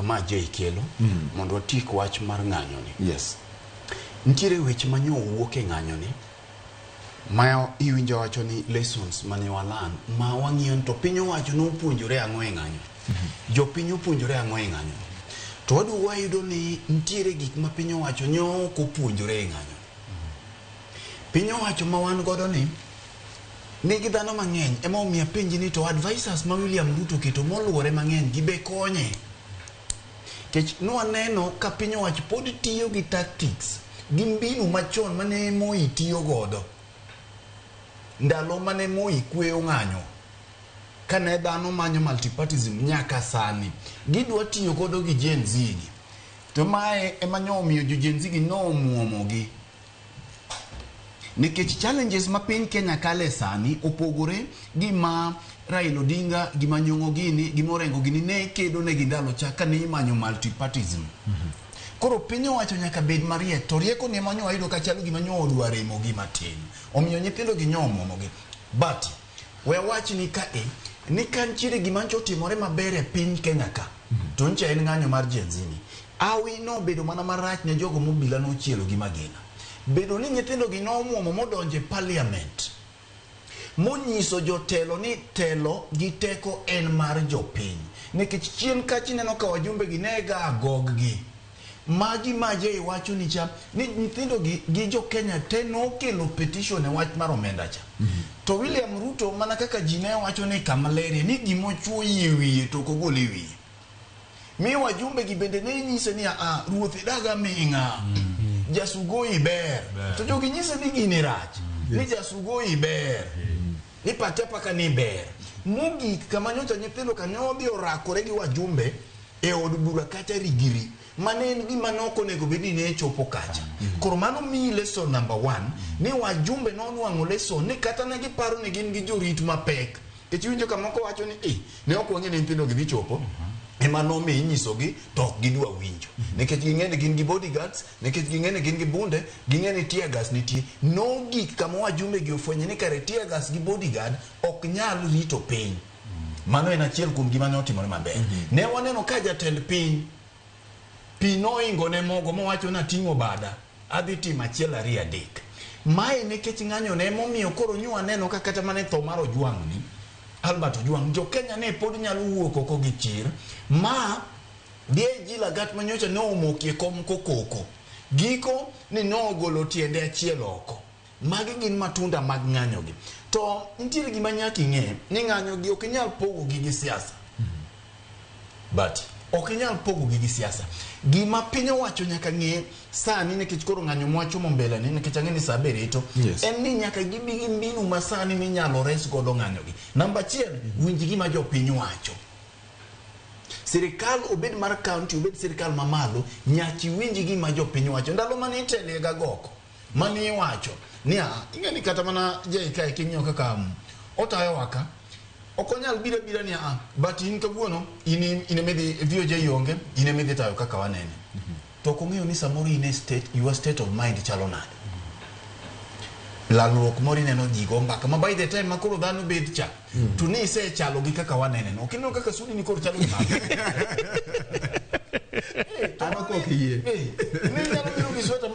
kama kelo mondo tik wach mar ng'anyo ni. Yes. Ntiere weche manyo wuok e ng'anyo ni ma iwinjo wacho ni lessons mane walan ma wang'iyo to piny owacho no puonjore ang'o e ng'anyo. Jo piny opuonjore ang'o e ng'anyo. To wadu wayudo ni ntiere gik ma piny owacho nyo ko puonjore e ng'anyo. Piny owacho ma wan godo ni nigi dhano mang'eny ema omiya penji ni to advisors ma William Ruto keto moluore mang'eny gibe konye. Kech nwaneno ka piny owacho pod tiyo gi tactics gi mbinu machon mane Moi tiyo godo ndalo mane Moi kweyo ng'anyo kane dhano manyo multipartism nyaka sani gidwa tiyo godo gi Gen Z gi. To mae ema nyomiyo jo Gen Z gi nomuomo gi nikech challenges ma piny Kenya kale sani opogore gi ma Raila Odinga gi Manyong'o Gini gi Morengo Gini ne kedo ne gi ndalo chaka ne imanyo multipartism. Koro piny owacho nyaka bed mariek to rieko ne manyo ayudo ka chalo gima nyo odware mo gi matin. Omiyo nyithindo gi nyomo gi. But we wach ni ka ni kan chire gima ncho timore maber e piny Kenya ka. To ncha en ng'anyo mar Gen Z ni. Awi no bedo mana marach ne jogo mobila no chielo gi magina. Bedo ni nyithindo gi nomuomo modonje parliament. Monyiso jotelo ni telo gi teko en mar jopiny. Nikech chien kachi neno ka wajumbe gi nega agog gi. Magi maje iwacho ni cha ni nyithindo gi jo Kenya te no kelo petition e wach mar omenda cha. To William Ruto mana kaka jine wacho ni Kamaleria ni gimochuo wiye to kogole wiye. Mi wajumbe gi bende ne nyise ni ruoth daga minga. Jasugo iber. To jogi nyise ni gini rach. Ni jasugo iber. Ni patepa ka ni ber. Mugi kama nyocha nyithindo ka nyodhi orakore gi wajumbe e od bura kacha rigiri. Mane gima noko nego bedi ne chopo kacha. Koro mano mi lesson number 1 ni wajumbe nonwang'o lesson ni kata ne giparo ni gin gi jorit mapek. Iwinjo kama moko wacho ni ne ok wang'e ni nyithindo gi chopo. Ema no mi inyiso gi to gidwa winjo. Nikech ging'ene gin gi bodyguards, nikech ging'ene gin gi bunde, ging'ene tear gas nitie. No gik kama wajumbe gi ofwenye ni kare tear gas gi bodyguard ok nyal rito piny. Mano en achiel kuom gima ne otimore maber. Ne waneno ka jatend piny Pino ingo ne mogo mowacho na ting'o bada adhi timo achiel 2 3. Mae nikech ng'anyo ne momiyo koro nyua neno ka kata mane tho mar Ojwang' ni Albert Ojwang' jo Kenya ne pod nyalo wuok oko gi chir ma DG Lagat manyocha ne omokie kom kokoko giko ni no golo tiende achiel oko. Magi gin matunda mag ng'anyo gi. To nitiere gima nyaka ing'e ni ng'anyo gi ok nyal pogo gi siasa. But ok nyal pogo gi siasa. Gima piny owacho nyaka ng'e sani nikech koro ng'anyo mwachomo mbele ni nikech ang'e ni saa berito en ni nyaka gibi gi mbinu masani minyalo res godo ng'anyo gi. Namba 1 winj gima jo piny wacho. Sirikal obed mar county obed sirikal mamalo nyaki winj gima jo piny wacho. Ndalo mane itele ga goko mane iwacho ni ing'eni kata mana JK king'yo kaka otayo waka okonyal bira ni but in kawuono in medhi VOJ yonge in medhi tayo kaka wanene. To kong'eyo ni samori in state your state of mind chalo nade. Lalruok mori neno jigo mbaka ma by the time makoro dhano bed cha to ni se chalo gi kaka wanene no kineno kaka sudi ni koro chalo gi mbaka. Ano ko kiye. Ni nyalo biro gi sweta